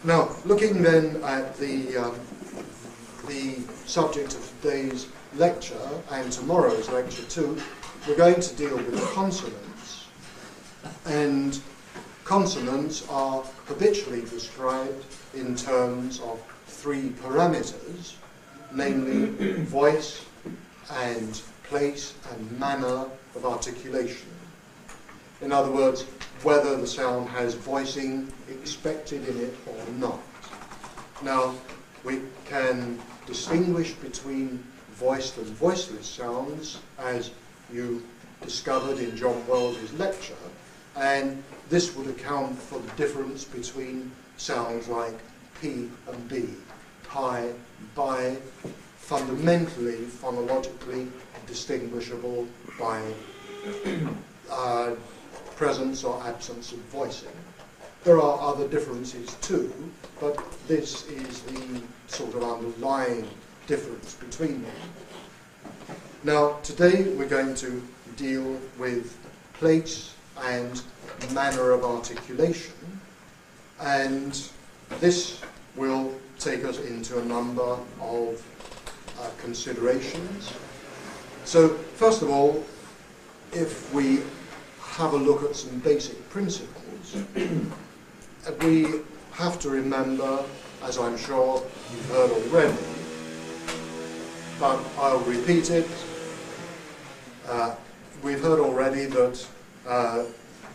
Now, looking then at the subject of today's lecture and tomorrow's lecture too, we're going to deal with consonants. And consonants are habitually described in terms of three parameters, namely voice and place and manner of articulation. In other words, whether the sound has voicing expected in it or not. Now, we can distinguish between voiced and voiceless sounds, as you discovered in John Wells' lecture, and this would account for the difference between sounds like P and B, pi, bi, fundamentally, phonologically distinguishable by presence or absence of voicing. There are other differences too, but this is the sort of underlying difference between them. Now, today we're going to deal with place and manner of articulation, and this will take us into a number of considerations. So, first of all, if we have a look at some basic principles, we have to remember, as I'm sure you've heard already, but I'll repeat it. We've heard already that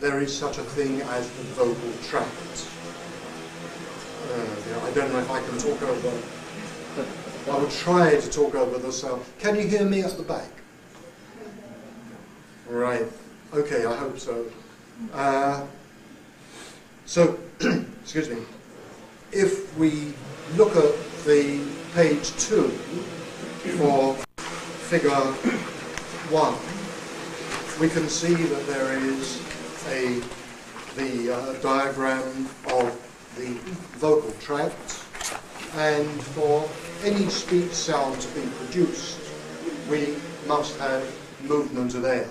there is such a thing as the vocal tract. I don't know if I can talk over. I will try to talk over the sound. Can you hear me at the back? Right. Okay, I hope so. Excuse me. If we look at the page 2 for figure 1, we can see that there is the diagram of the vocal tract, and for any speech sound to be produced, we must have movement of air.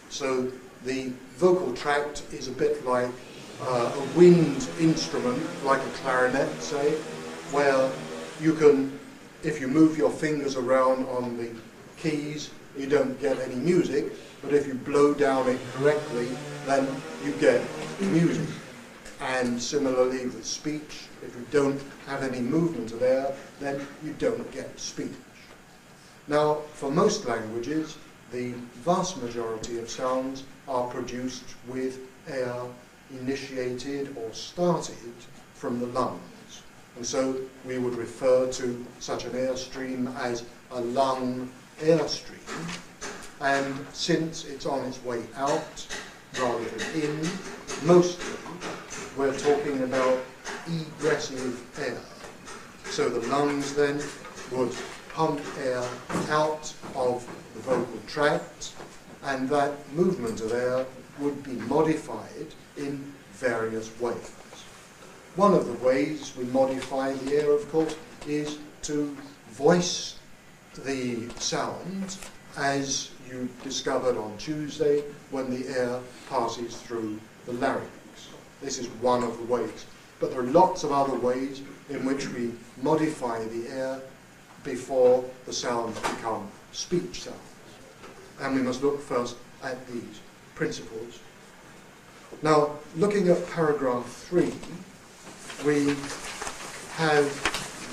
So the vocal tract is a bit like a wind instrument, like a clarinet, say, where you can, if you move your fingers around on the keys, you don't get any music, but if you blow down it correctly, then you get music. And similarly with speech, if you don't have any movement of air, then you don't get speech. Now, for most languages, the vast majority of sounds are produced with air initiated or started from the lungs. And so we would refer to such an airstream as a lung airstream. And since it's on its way out rather than in, mostly we're talking about egressive air. So the lungs then would pump air out of the vocal tract, and that movement of air would be modified in various ways. One of the ways we modify the air, of course, is to voice the sound, as you discovered on Tuesday, when the air passes through the larynx. This is one of the ways. But there are lots of other ways in which we modify the air before the sounds become speech sounds. And we must look first at these principles. Now, looking at paragraph 3, we have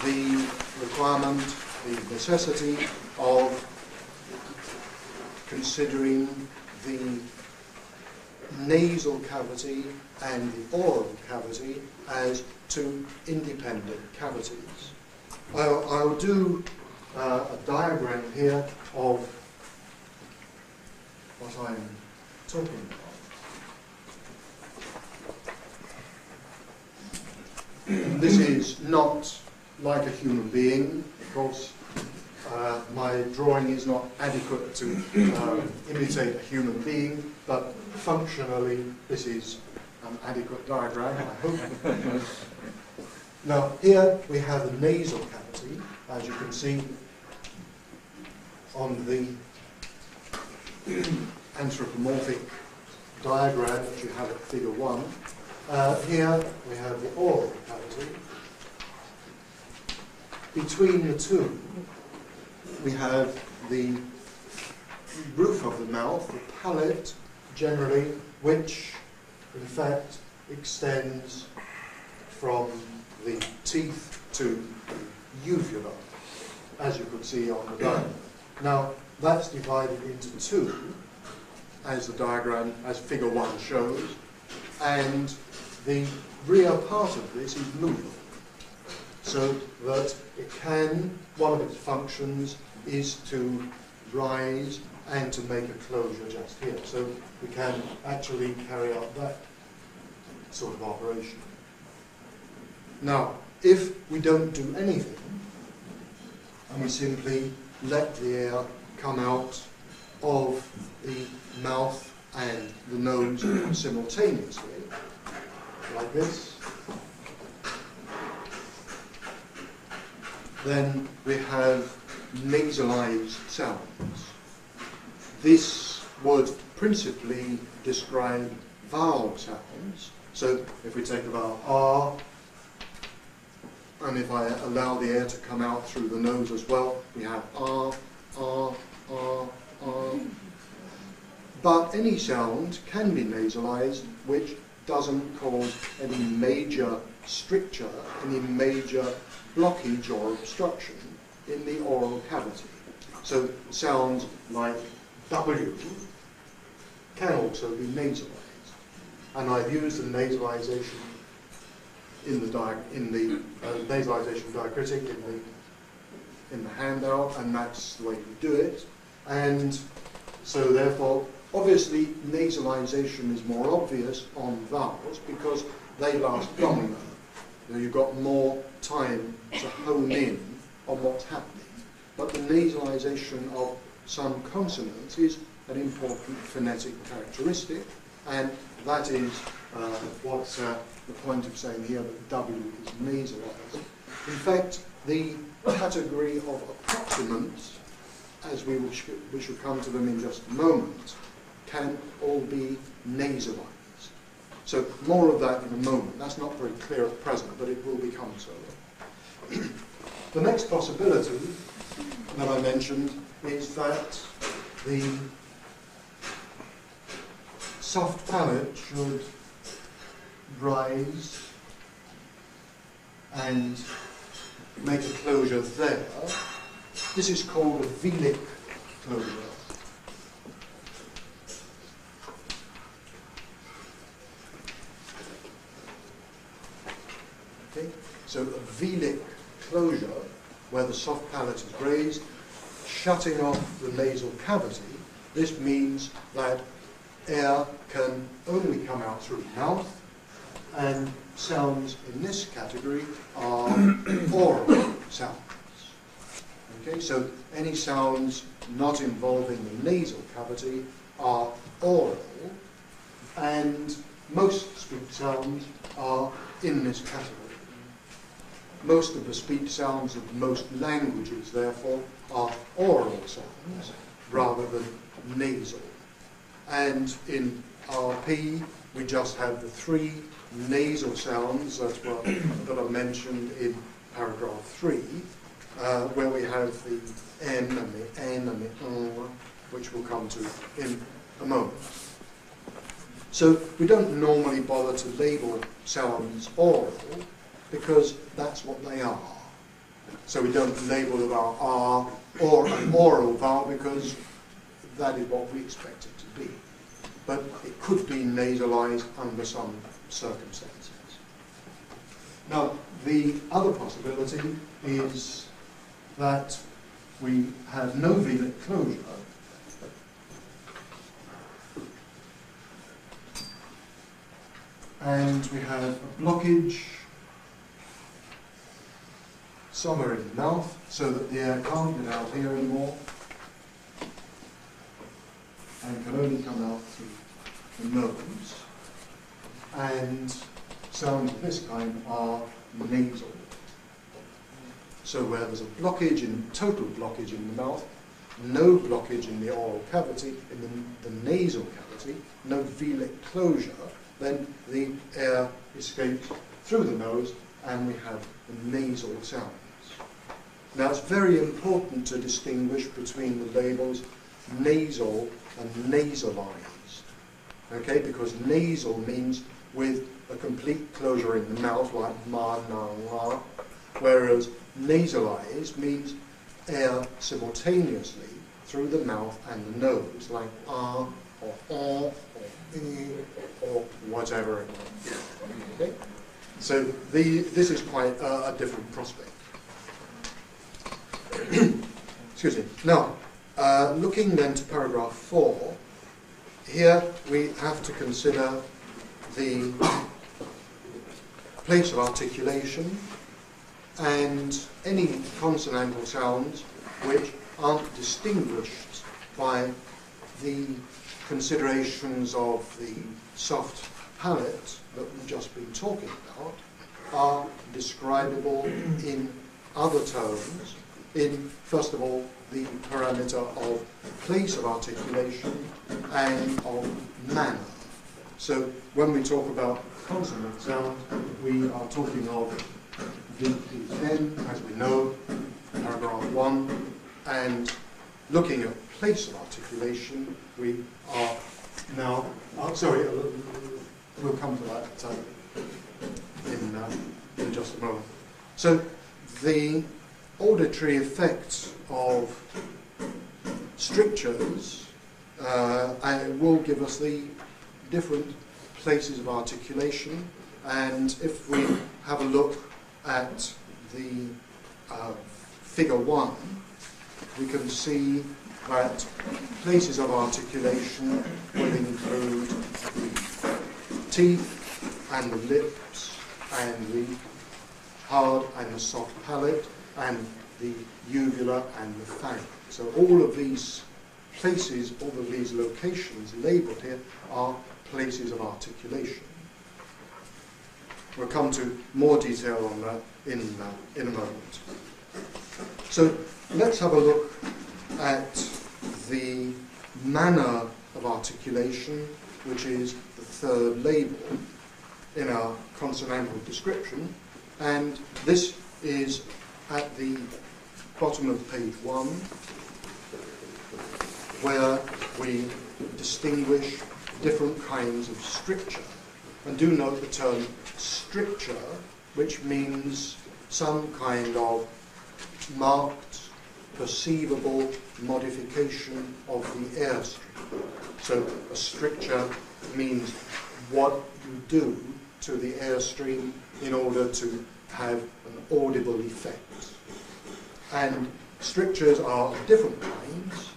the requirement, the necessity of considering the nasal cavity and the oral cavity as two independent cavities. I'll do a diagram here of what I'm talking about. This is not like a human being, of course. My drawing is not adequate to imitate a human being, but functionally this is an adequate diagram, I hope. Now, here we have the nasal cavity, as you can see on the anthropomorphic diagram that you have at figure 1. Here we have the oral cavity, between the two, we have the roof of the mouth, the palate, generally, which in fact extends from the teeth to the uvula, as you could see on the diagram. Now, that's divided into two, as the diagram, as figure 1 shows, and the rear part of this is movable, so that it can, one of its functions is to rise and to make a closure just here. So we can actually carry out that sort of operation. Now, if we don't do anything, and we simply let the air come out of the mouth and the nose simultaneously, like this, then we have nasalized sounds. This would principally describe vowel sounds. So if we take a vowel R, and if I allow the air to come out through the nose as well, we have R, R, R, R. But any sound can be nasalized which doesn't cause any major stricture, any major blockage or obstruction in the oral cavity. So sounds like W can also be nasalized. And I've used the nasalization in the nasalization diacritic in the handout, and that's the way you do it. And so therefore, obviously, nasalization is more obvious on vowels because they last longer. You know, you've got more time to hone in on what's happening. But the nasalization of some consonants is an important phonetic characteristic, and that is what's the point of saying here that W is nasalized. In fact, the category of approximants, as we shall come to them in just a moment, can all be nasalized. So more of that in a moment. That's not very clear at present, but it will become so. The next possibility that I mentioned is that the soft palate should rise and make a closure there. This is called a velic closure. Okay, so a velic closure, where the soft palate is raised, shutting off the nasal cavity. This means that air can only come out through the mouth, and sounds in this category are oral sounds. Okay, so any sounds not involving the nasal cavity are oral, and most speech sounds are in this category. Most of the speech sounds of most languages, therefore, are oral sounds rather than nasal. And in RP, we just have the 3 nasal sounds that are mentioned in paragraph 3, where we have the N and the N and the N, which we'll come to in a moment. So we don't normally bother to label sounds oral, because that's what they are. So we don't label the vowel R or an oral vowel because that is what we expect it to be. But it could be nasalized under some circumstances. Now, the other possibility is that we have no velic closure, and we have a blockage somewhere in the mouth, so that the air can't get out here anymore and can only come out through the nose. And sounds of this kind are nasal. So where there's a blockage, total blockage in the mouth, no blockage in the oral cavity, in the nasal cavity, no velic closure, then the air escapes through the nose and we have the nasal sounds. Now it's very important to distinguish between the labels nasal and nasalized, okay, because nasal means with a complete closure in the mouth, like ma, na, la, whereas nasalized means air simultaneously through the mouth and the nose, like ah, or e, or whatever it is. Okay? So this is quite a different prospect. Excuse me. Now, looking then to paragraph 4, here we have to consider the place of articulation and any consonantal sounds which aren't distinguished by the considerations of the soft palate that we've just been talking about are describable in other tones in, first of all, the parameter of place of articulation and of manner. So when we talk about consonant sound, we are talking of the N, as we know, paragraph 1, and looking at place of articulation, we are now, we'll come to that in just a moment. So the auditory effects of strictures will give us the different places of articulation, and if we have a look at the figure 1, we can see that places of articulation will include the teeth and the lips and the hard and the soft palate and the uvula and the pharynx. So all of these places, all of these locations labelled here are places of articulation. We'll come to more detail on that in a moment. So let's have a look at the manner of articulation, which is the third label in our consonantal description, and this is at the bottom of page 1, where we distinguish different kinds of stricture. And do note the term stricture, which means some kind of marked, perceivable modification of the airstream. So a stricture means what you do to the airstream in order to have an audible effect. And strictures are of different kinds,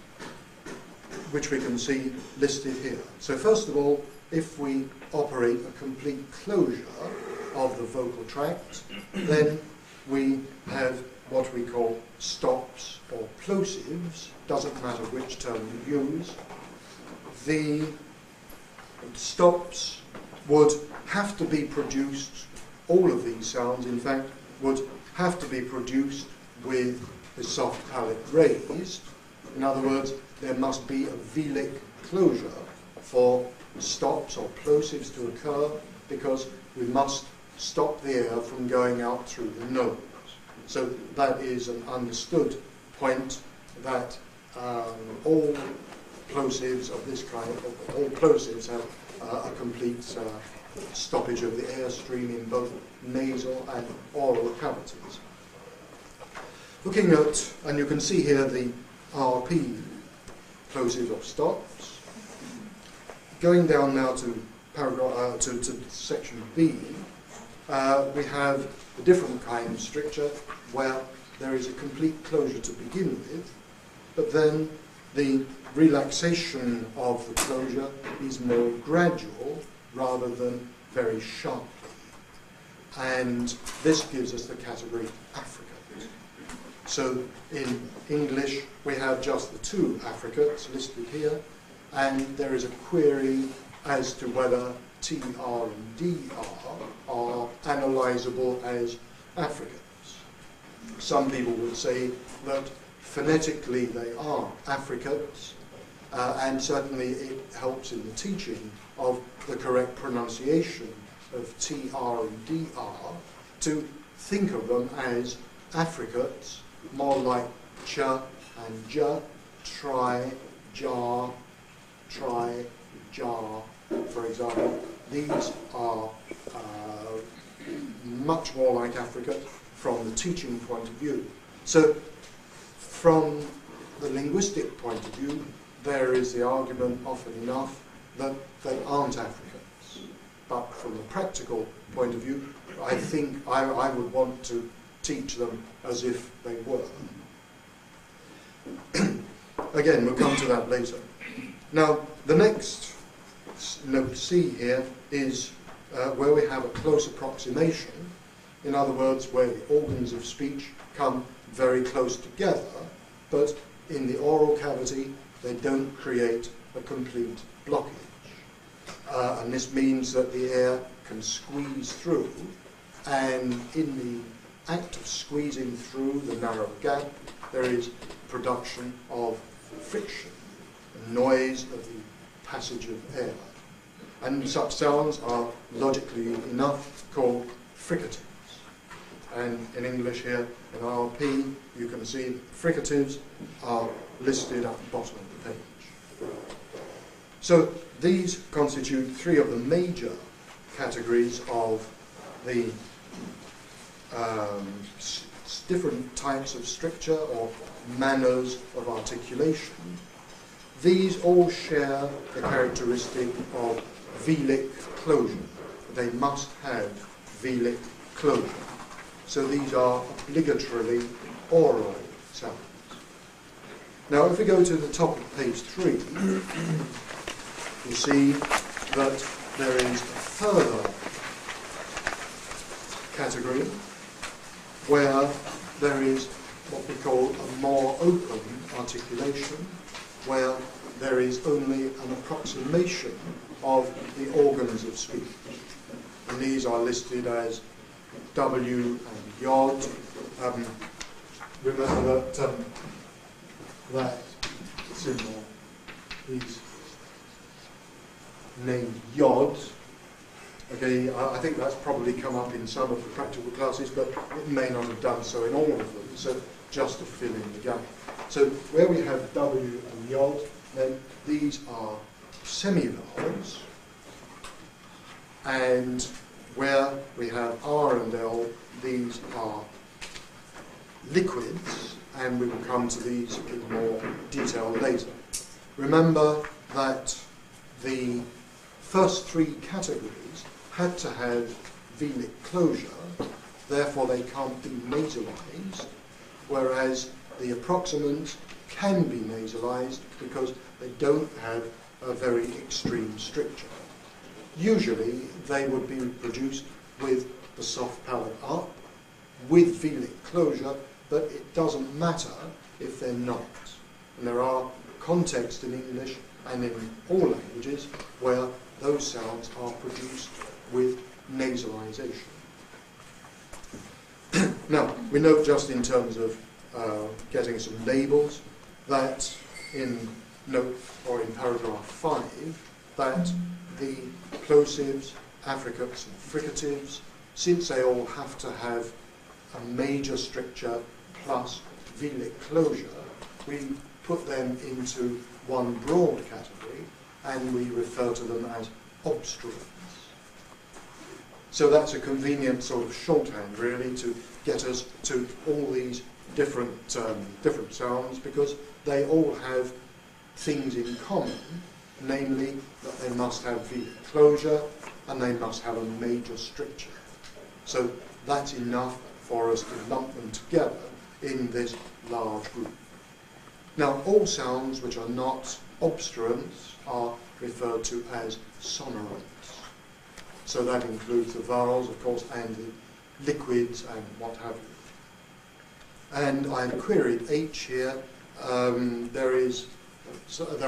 which we can see listed here. So first of all, if we operate a complete closure of the vocal tract, then we have what we call stops or plosives, doesn't matter which term you use. The stops would have to be produced, all of these sounds in fact, would have to be produced with the soft palate raised. In other words, there must be a velic closure for stops or plosives to occur, because we must stop the air from going out through the nose. So that is an understood point, that all plosives of this kind, all plosives have a complete stoppage of the airstream in both nasal and oral cavities. Looking at, and you can see here the RP plosives or stops. Going down now to paragraph to section B, we have a different kind of stricture where there is a complete closure to begin with, but then the relaxation of the closure is more gradual rather than very sharply. And this gives us the category affricate. So in English we have just the two affricates listed here, and there is a query as to whether TR and DR are analysable as affricates. Some people would say that phonetically they are affricates, and certainly it helps in the teaching of the correct pronunciation of TR and DR to think of them as affricates more like ch and j, try, jar, try, jar, for example. These are much more like African from the teaching point of view. So from the linguistic point of view, there is the argument often enough that they aren't Africans. But from the practical point of view, I think I would want to teach them as if they were. Again, we'll come to that later. Now, the next note C here is where we have a close approximation. In other words, where the organs of speech come very close together, but in the oral cavity they don't create a complete blockage. And this means that the air can squeeze through, and in the act of squeezing through the narrow gap, there is production of friction, the noise of the passage of air. And such sounds are, logically enough, called fricatives. And in English here, in RP, you can see that fricatives are listed at the bottom of the page. So these constitute three of the major categories of the different types of stricture or manners of articulation. These all share the characteristic of velic closure. They must have velic closure. So these are obligatorily oral sounds. Now if we go to the top of page 3, you see that there is a further category where there is what we call a more open articulation, where there is only an approximation of the organs of speech. And these are listed as W and Yod. Remember that symbol is named Yod. Okay, I think that's probably come up in some of the practical classes, but it may not have done so in all of them, so just to fill in the gap. So where we have W and Yod, then these are semivowels, and where we have R and L, these are liquids, and we will come to these in more detail later. Remember that the first three categories had to have velic closure, therefore they can't be nasalized, whereas the approximants can be nasalized because they don't have a very extreme stricture. Usually they would be produced with the soft palate up, with velic closure, but it doesn't matter if they're not. And there are contexts in English and in all languages where those sounds are produced with nasalization. Now, we note just in terms of getting some labels that in note or in paragraph 5 that the plosives, affricates and fricatives, since they all have to have a major stricture plus velic closure, we put them into one broad category and we refer to them as obstruents. So that's a convenient sort of shorthand really to get us to all these different sounds, because they all have things in common, namely that they must have velic closure and they must have a major stricture. So that's enough for us to lump them together in this large group. Now all sounds which are not obstruents are referred to as sonorants. So that includes the vowels, of course, and the liquids and what have you. And I queried H here. There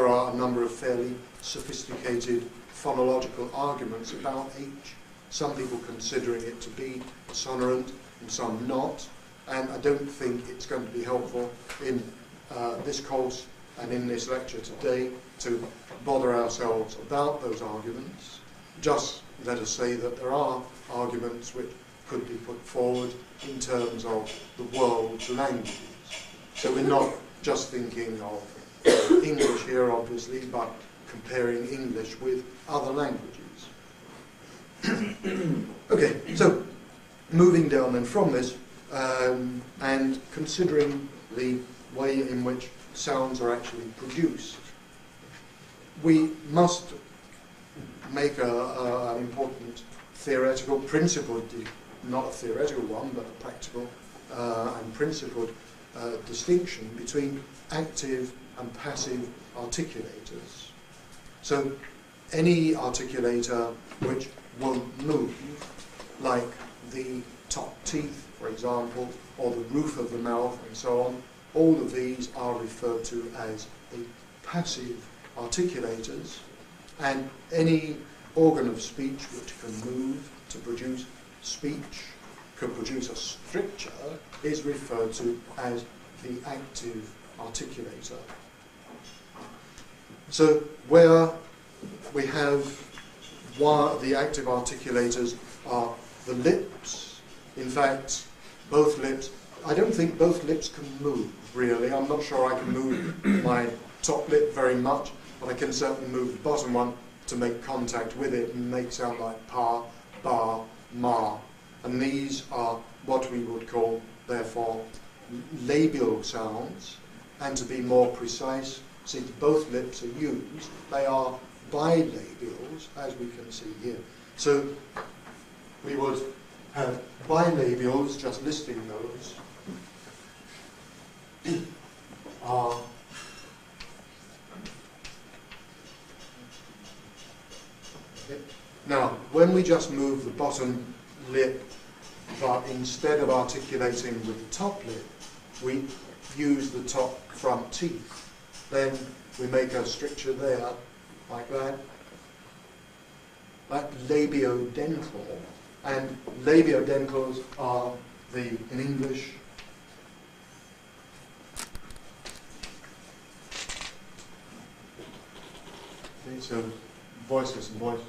are a number of fairly sophisticated phonological arguments about H. Some people considering it to be a sonorant and some not. And I don't think it's going to be helpful in this course and in this lecture today to bother ourselves about those arguments. Just let us say that there are arguments which could be put forward in terms of the world's languages. So we're not just thinking of English here, obviously, but comparing English with other languages. Okay, so moving down then from this, and considering the way in which sounds are actually produced, we must make an important theoretical, principled, not a theoretical one, but a practical and principled distinction between active and passive articulators. So any articulator which won't move, like the top teeth, for example, or the roof of the mouth and so on, all of these are referred to as the passive articulators, and any organ of speech which can move to produce speech, can produce a stricture, is referred to as the active articulator. So where we have the active articulators are the lips. In fact, both lips, I don't think both lips can move, really. I'm not sure I can move my top lip very much, but I can certainly move the bottom one to make contact with it and make sound like pa, ba, ma. And these are what we would call, therefore, labial sounds. And to be more precise, since both lips are used, they are bilabials, as we can see here. So we would have bilabials, just listing those, are now, when we just move the bottom lip, but instead of articulating with the top lip, we use the top front teeth. Then we make a stricture there, like that. Like labiodental. And labiodentals are in English, okay, so voiceless and voiced.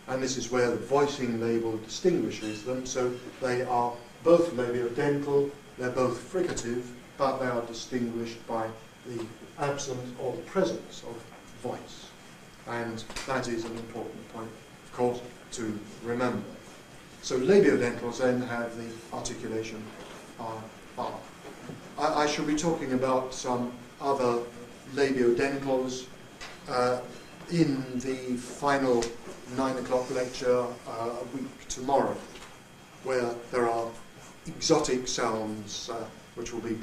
And this is where the voicing label distinguishes them. So they are both labiodental, they're both fricative, but they are distinguished by the absence or the presence of voice. And that is an important point, of course, to remember. So labiodentals then have the articulation R. I shall be talking about some other labiodentals in the final 9 o'clock lecture a week tomorrow, where there are exotic sounds which will be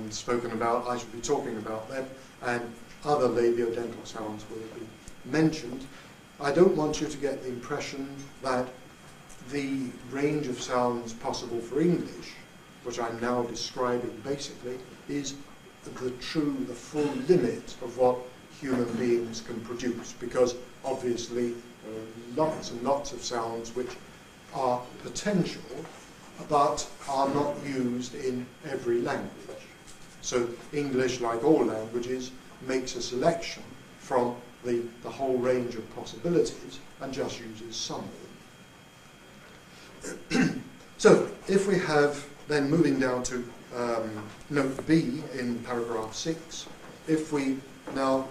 spoken about. I shall be talking about them, and other labiodental sounds will be mentioned. I don't want you to get the impression that the range of sounds possible for English, which I'm now describing basically, is the full limit of what human beings can produce, because obviously there are lots and lots of sounds which are potential but are not used in every language. So English, like all languages, makes a selection from the whole range of possibilities and just uses some of them. So if we have, then moving down to note B in paragraph 6, if we now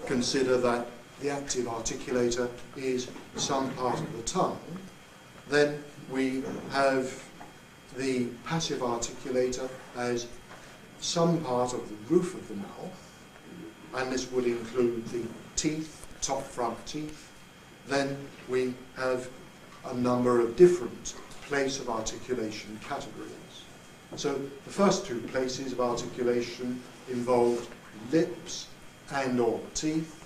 consider that the active articulator is some part of the tongue, then we have the passive articulator as some part of the roof of the mouth, and this would include the teeth, top front teeth. Then we have a number of different place of articulation categories. So the first two places of articulation involved lips and or teeth,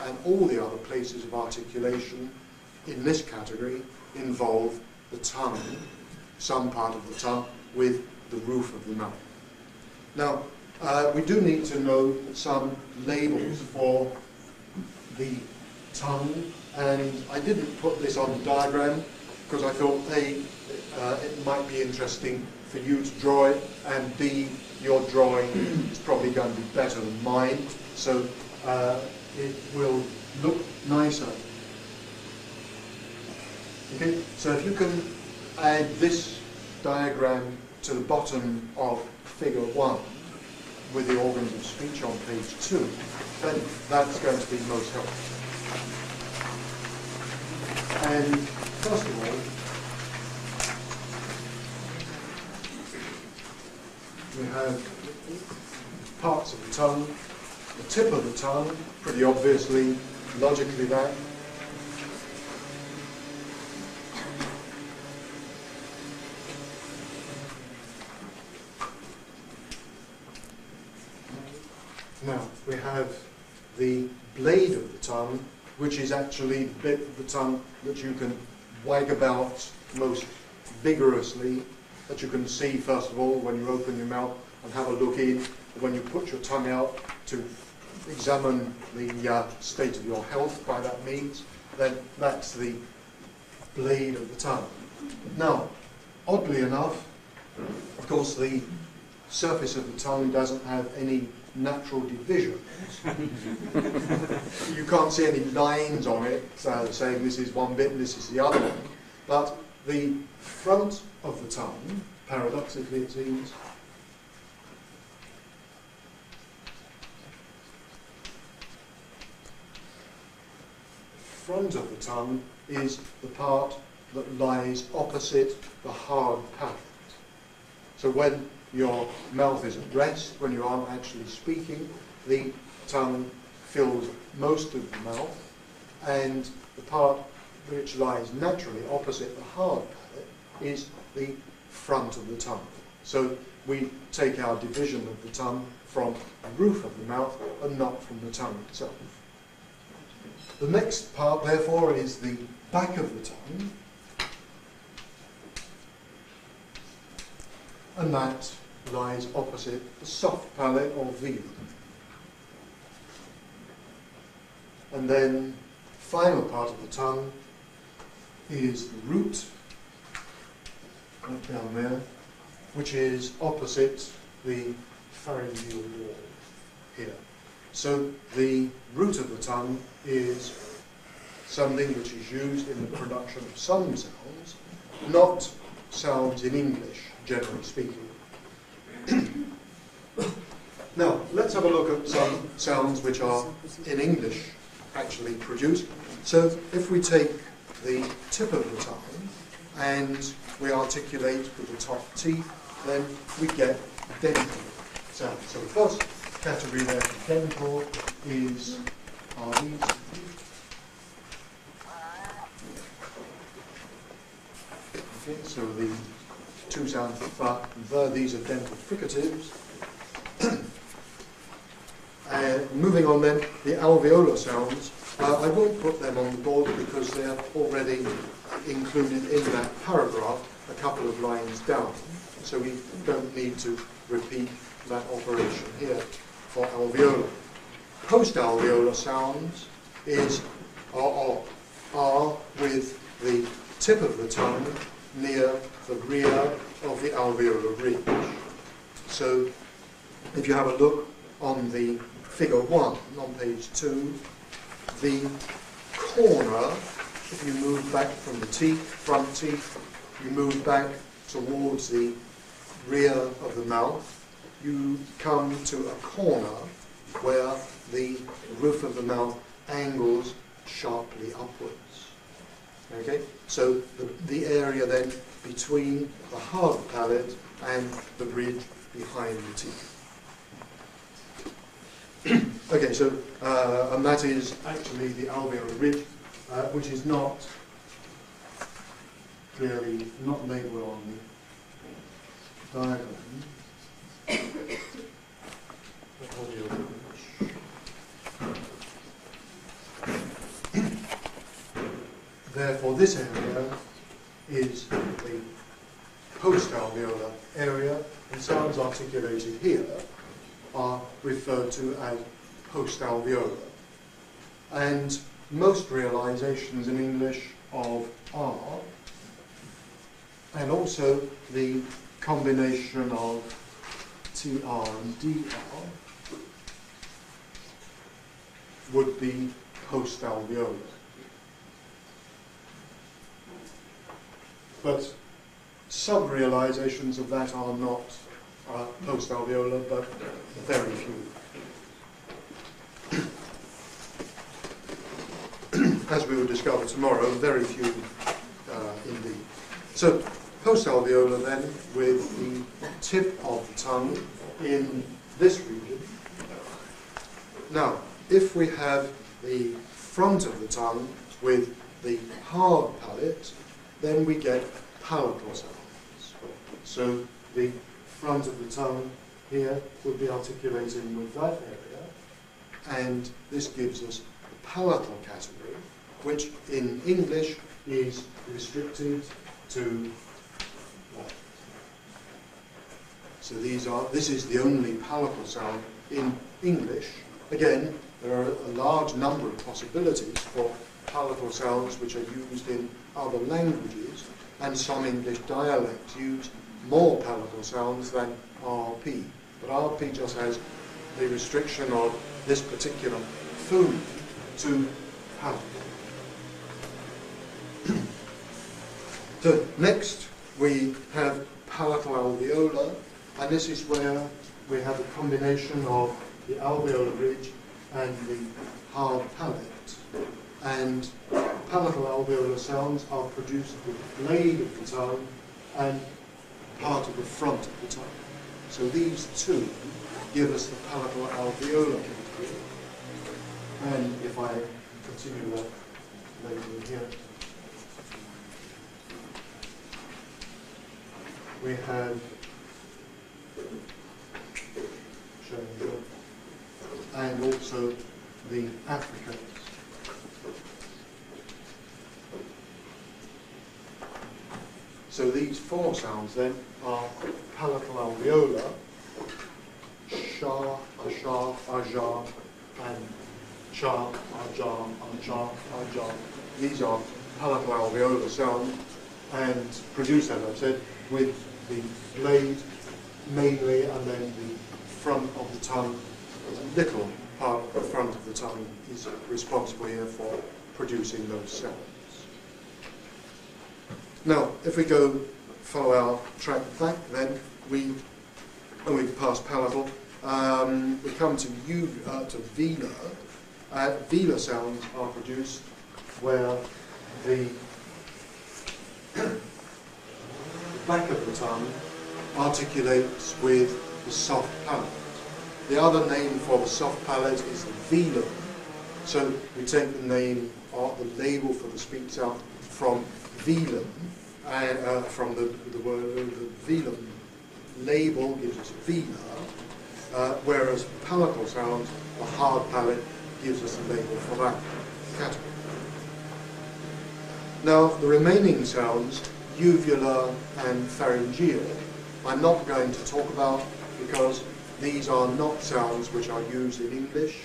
and all the other places of articulation in this category involve the tongue, some part of the tongue, with the roof of the mouth. Now, we do need to know some labels for the tongue, and I didn't put this on the diagram because I thought A, it might be interesting for you to draw it, and B, your drawing is probably going to be better than mine, so it will look nicer. Okay, so if you can add this diagram to the bottom of figure 1 with the organs of speech on page 2, then that's going to be most helpful. And first of all, we have parts of the tongue, the tip of the tongue, pretty obviously, logically that. Now, we have the blade of the tongue, which is actually the bit of the tongue that you can wag about most vigorously, that you can see, first of all, when you open your mouth and have a look in, when you put your tongue out to examine the state of your health, by that means, then that's the blade of the tongue. Now, oddly enough, of course, the surface of the tongue doesn't have any natural divisions. You can't see any lines on it saying this is one bit and this is the other one. But the front of the tongue, paradoxically it seems, front of the tongue is the part that lies opposite the hard palate. So when your mouth is at rest, when you aren't actually speaking, the tongue fills most of the mouth, and the part which lies naturally opposite the hard palate is the front of the tongue. So we take our division of the tongue from the roof of the mouth and not from the tongue itself. The next part, therefore, is the back of the tongue, and that lies opposite the soft palate or velar. And then the final part of the tongue is the root, right down there, which is opposite the pharyngeal wall here. So the root of the tongue is something which is used in the production of some sounds, not sounds in English, generally speaking. Now, let's have a look at some sounds which are in English actually produced. So if we take the tip of the tongue and we articulate with the top teeth, then we get dental sounds. So the first category there for dental are these. Okay, so the two sounds for fa and ver, these are dental fricatives. Moving on then, the alveolar sounds. I won't put them on the board because they are already included in that paragraph a couple of lines down. So we don't need to repeat that operation here for alveolar. Post-alveolar sounds are with the tip of the tongue near the rear of the alveolar ridge. So if you have a look on the figure 1 on page 2, the corner, if you move back from the teeth, front teeth, you move back towards the rear of the mouth, you come to a corner where the roof of the mouth angles sharply upwards. Okay, so the area then between the hard palate and the ridge behind the teeth. Okay, so and that is actually the alveolar ridge, which is not clearly not labelled on the diagram. The alveolar ridge. Therefore, this area is the post-alveolar area, and sounds articulated here are referred to as post-alveolar. And most realizations in English of R, and also the combination of TR and DR, would be post-alveolar. But sub-realizations of that are not post-alveolar, but very few. As we will discover tomorrow, very few indeed. So, post-alveolar then, with the tip of the tongue in this region. Now, if we have the front of the tongue with the hard palate, then we get palatal sounds. So the front of the tongue here would be articulating with that area, and this gives us the palatal category, which in English is restricted to what? So this is the only palatal sound in English. Again, there are a large number of possibilities for palatal sounds which are used in other languages, and some English dialects use more palatal sounds than RP. But RP just has the restriction of this particular phoneme to palatal. So next we have palatal alveolar, and this is where we have a combination of the alveolar ridge and the hard palate. And palatal alveolar sounds are produced with the blade of the tongue and part of the front of the tongue. So these two give us the palatal alveolar category. And if I continue that later here, we have shown here, and also the affricates. So these four sounds then are palatal alveolar, sha, asha, aja, and cha, aja, aja, aja. These are palatal alveolar sounds, and produced, as I've said, with the blade mainly, and then the front of the tongue. A little part of the front of the tongue is responsible here for producing those sounds. Now, if we go follow our track back, then we pass palatal. We come to velar. Velar sounds are produced where the back of the tongue articulates with the soft palate. The other name for the soft palate is the velum. So we take the name or the label for the speech sound from velum, and from the word the velum label gives us velar, whereas palatal sounds, the hard palate, gives us a label for that category. Now the remaining sounds, uvular and pharyngeal, I'm not going to talk about because these are not sounds which are used in English.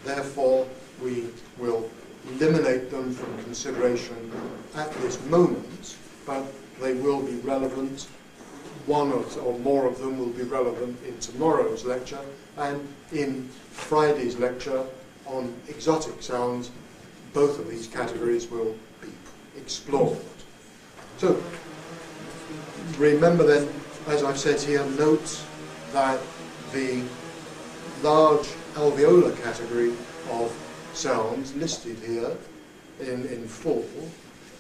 Therefore, we will eliminate them from consideration at this moment, but they will be relevant. One or more of them will be relevant in tomorrow's lecture, and in Friday's lecture on exotic sounds, both of these categories will be explored. So, remember then, as I've said here, note that the large alveolar category of sounds listed here in full,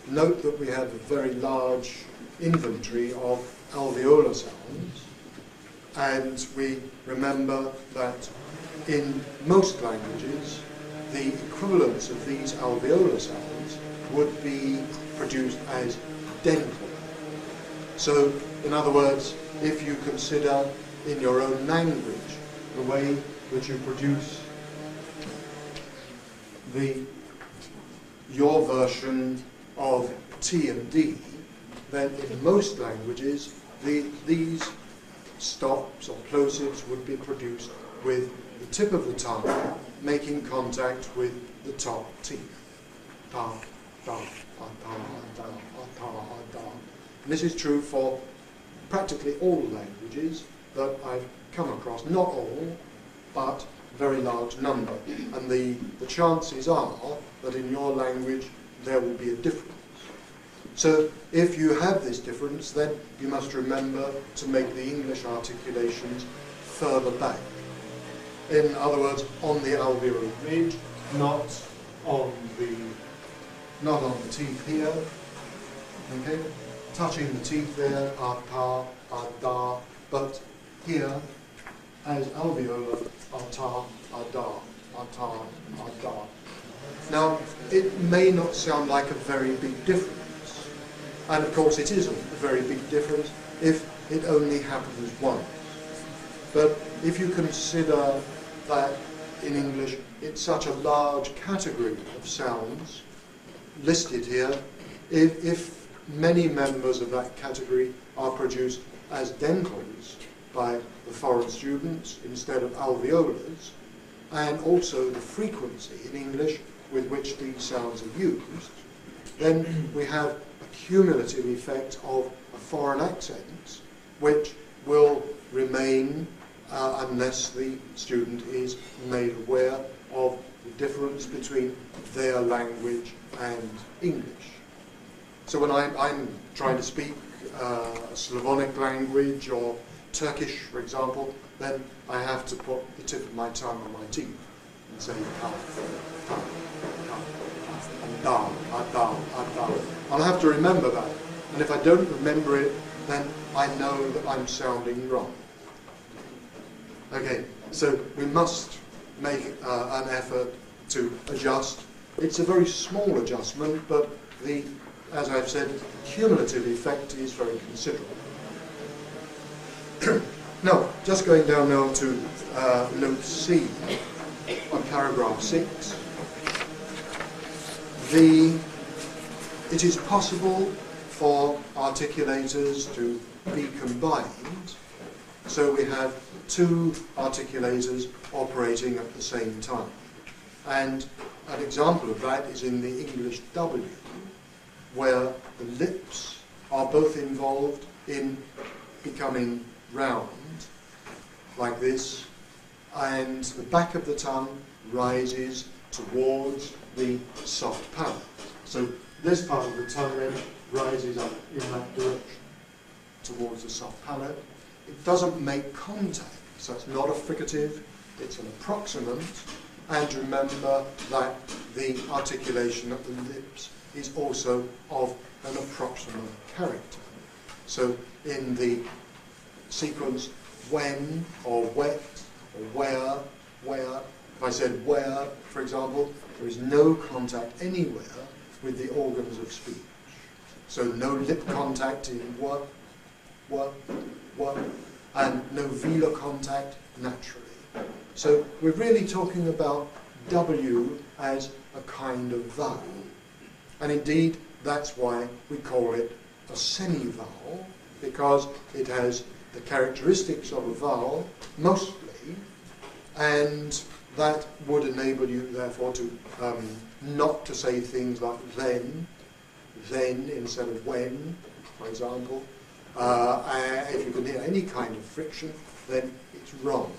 note that we have a very large inventory of alveolar sounds, and we remember that in most languages the equivalents of these alveolar sounds would be produced as dental. So, in other words, if you consider in your own language the way that you produce your version of T and D, then in most languages these stops or plosives would be produced with the tip of the tongue making contact with the top teeth. Da, da, da, da, da, da, da. And this is true for practically all languages that I've come across. Not all, but a very large number. And the chances are that in your language there will be a difference. So if you have this difference, then you must remember to make the English articulations further back. In other words, on the alveolar ridge, not on the teeth here. Okay? Touching the teeth there, ta, da, but here, as alveolar, ta, da, ta, da. Now, it may not sound like a very big difference, and of course it isn't a very big difference if it only happens once. But if you consider that in English it's such a large category of sounds listed here, if many members of that category are produced as dentals by the foreign students instead of alveolars, and also the frequency in English with which these sounds are used, then we have a cumulative effect of a foreign accent which will remain unless the student is made aware of the difference between their language and English. So when I'm trying to speak a Slavonic language or Turkish, for example, then I have to put the tip of my tongue on my teeth and say ta, ta, ta, and da, da, da. I'll have to remember that. And if I don't remember it, then I know that I'm sounding wrong. Okay, so we must make an effort to adjust. It's a very small adjustment, but as I've said, the cumulative effect is very considerable. Now, just going down now to note C on paragraph 6. It is possible for articulators to be combined, so we have two articulators operating at the same time. And an example of that is in the English W, where the lips are both involved in becoming round, like this, and the back of the tongue rises towards the soft palate. So this part of the tongue then rises up in that direction towards the soft palate. It doesn't make contact, so it's not a fricative, it's an approximant, and remember that the articulation of the lips is also of an approximant character. So in the sequence when or wet or where, if I said where, for example, there is no contact anywhere with the organs of speech. So no lip contact in what, and no velar contact naturally. So we're really talking about W as a kind of vowel. And indeed, that's why we call it a semi-vowel, because it has the characteristics of a vowel, mostly, and that would enable you, therefore, to not to say things like then instead of when, for example. If you can hear any kind of friction, then it's wrong.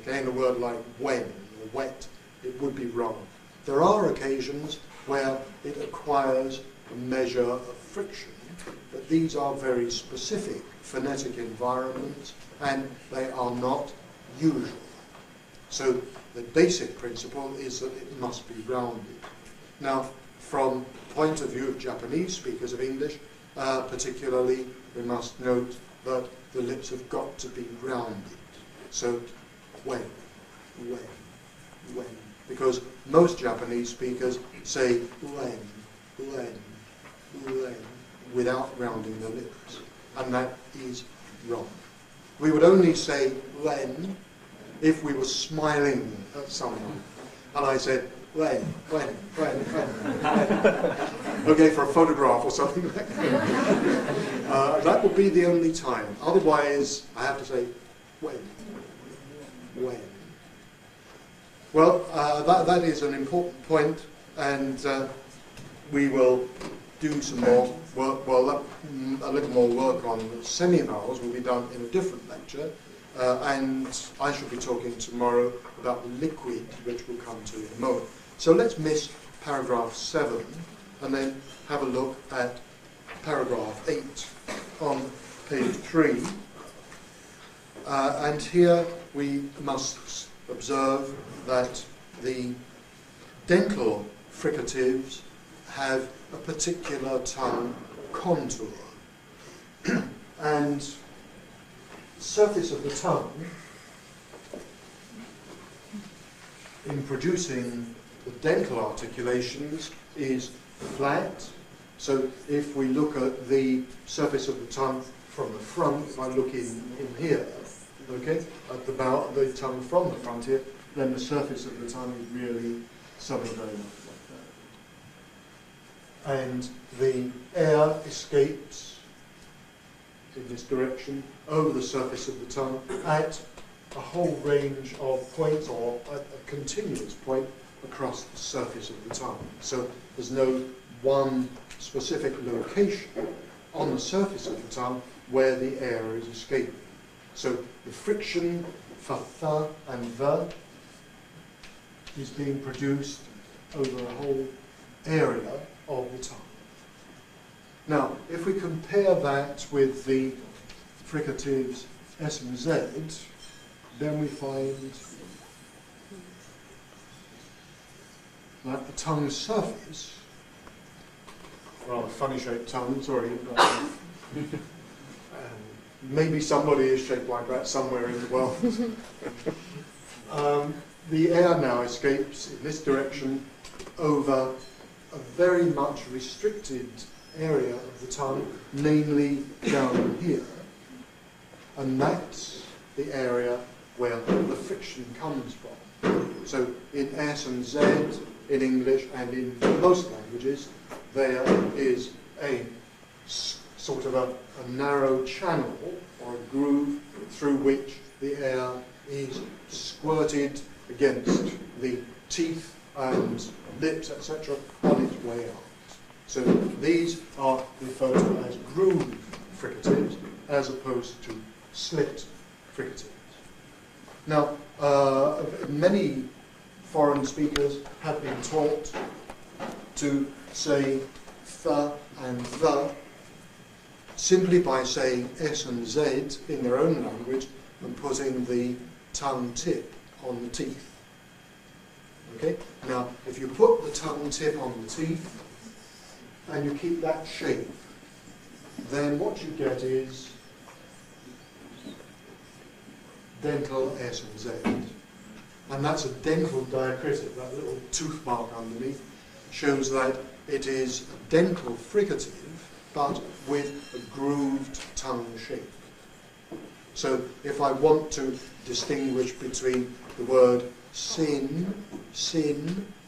Again, a word like when or wet, it would be wrong. There are occasions where it acquires a measure of friction, but these are very specific phonetic environments, and they are not usual. So the basic principle is that it must be rounded. Now, from the point of view of Japanese speakers of English, particularly, we must note that the lips have got to be rounded. So when, because most Japanese speakers say when, without rounding the lips, and that is wrong. We would only say when if we were smiling at someone, and I said when. Okay, for a photograph or something like that. That would be the only time. Otherwise, I have to say when. Well, that is an important point, and we will do some more work. Well, a little more work on semi-vowels will be done in a different lecture, and I shall be talking tomorrow about the liquid, which we'll come to in a moment. So let's miss paragraph 7 and then have a look at paragraph 8 on page 3. And here we must observe that the dental fricatives have a particular tongue contour. And the surface of the tongue in producing the dental articulations is flat. So if we look at the surface of the tongue from the front, if I look in here, okay, at the tongue from the front here, then the surface of the tongue is really something very much like that. And the air escapes in this direction over the surface of the tongue at a whole range of points, or a continuous point across the surface of the tongue. So there's no one specific location on the surface of the tongue where the air is escaping. So the friction for th and the is being produced over a whole area of the tongue. Now, if we compare that with the fricatives S and Z, then we find that the tongue surface, rather funny shaped tongue, sorry, maybe somebody is shaped like that somewhere in the world. The air now escapes in this direction over a very much restricted area of the tongue, namely down here. And that's the area where the friction comes from. So in S and Z, in English and in most languages, there is a sort of a narrow channel or a groove through which the air is squirted against the teeth and lips, etc., on its way out. So these are referred to as groove fricatives as opposed to slit fricatives. Now, many foreign speakers have been taught to say th and the simply by saying S and Z in their own language and putting the tongue tip on the teeth. Okay? Now, if you put the tongue tip on the teeth and you keep that shape, then what you get is dental S and Z. And that's a dental diacritic, that little tooth mark underneath shows that it is a dental fricative, but with a grooved tongue shape. So if I want to distinguish between the word sin,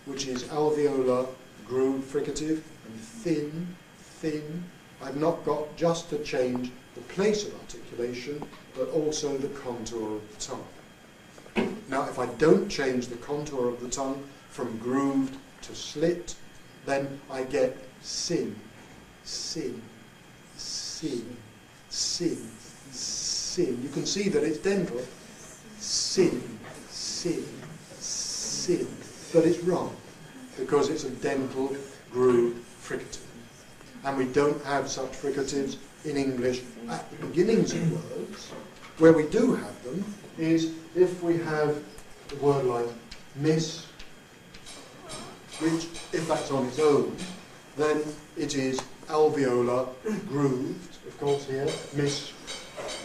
which is alveolar groove fricative, and thin, I've not got just to change the place of articulation, but also the contour of the tongue. Now, if I don't change the contour of the tongue from grooved to slit, then I get sin. You can see that it's dental. Sin. But it's wrong, because it's a dental groove fricative. And we don't have such fricatives in English at the beginnings of words. Where we do have them is if we have a word like miss, which, if that's on its own, then it is alveolar grooved, of course, here, miss.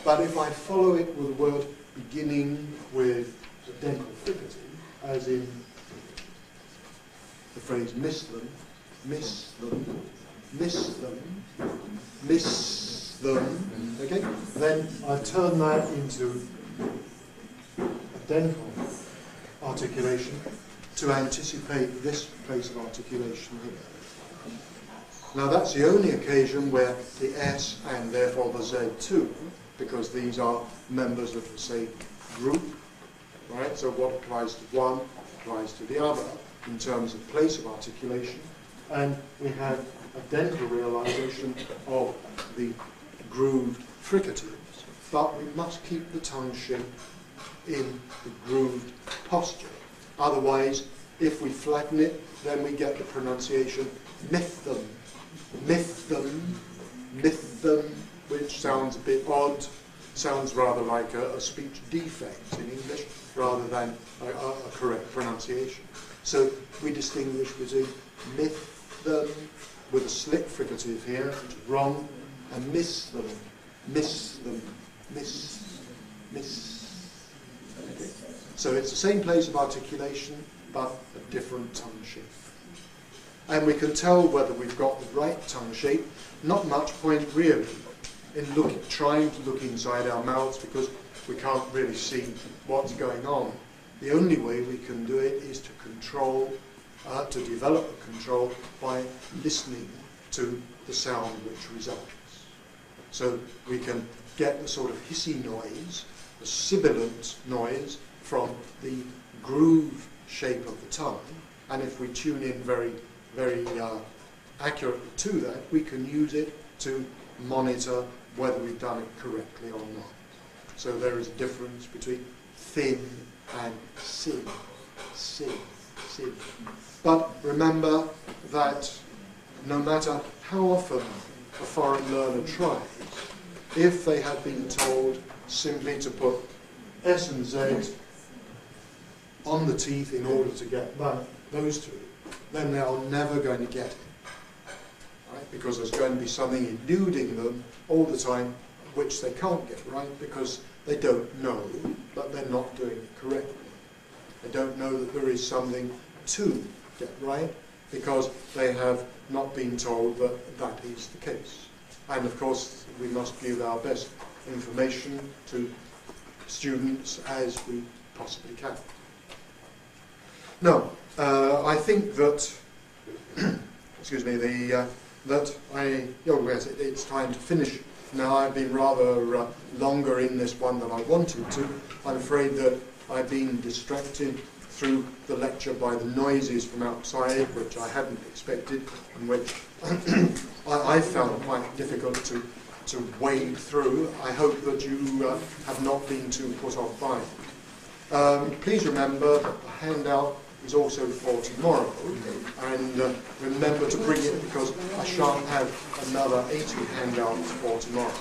But if I follow it with a word beginning with a dental fricative, as in the phrase miss them, okay, then I turn that into a dental articulation to anticipate this place of articulation here. Now that's the only occasion where the S and therefore the Z too, because these are members of the same group, right? So what applies to one applies to the other in terms of place of articulation, and we have a dental realization of the grooved fricatives, but we must keep the tongue shape in the grooved posture. Otherwise, If we flatten it, then we get the pronunciation mythm, mythm, mythm, which sounds a bit odd, sounds rather like a speech defect in English rather than a correct pronunciation. So we distinguish between mythm with a slip fricative here, which is wrong, and miss them, miss them, miss. Okay. So it's the same place of articulation, but a different tongue shape. And we can tell whether we've got the right tongue shape. Not much point really in trying to look inside our mouths because we can't really see what's going on. The only way we can do it is to control, to develop a control by listening to the sound which results. So we can get the sort of hissy noise, the sibilant noise from the groove shape of the tongue, and if we tune in very, very accurately to that, we can use it to monitor whether we've done it correctly or not. So there is a difference between thin and sin, sin, sin. But remember that no matter how often a foreign learner tries, if they had been told simply to put S and Z on the teeth in order to get those two, then they are never going to get it. Right? Because there's going to be something eluding them all the time which they can't get right because they don't know that they're not doing it correctly. They don't know that there is something to get right because they have not been told that that is the case. And of course we must give our best information to students as we possibly can. Now, I think that, excuse me, it's time to finish. Now, I've been rather longer in this one than I wanted to. I'm afraid that I've been distracted through the lecture by the noises from outside, which I hadn't expected, and which I found quite difficult to wade through. I hope that you have not been too put off by it. Please remember that the handout is also for tomorrow, and remember to bring it because I shan't have another 80 handouts for tomorrow.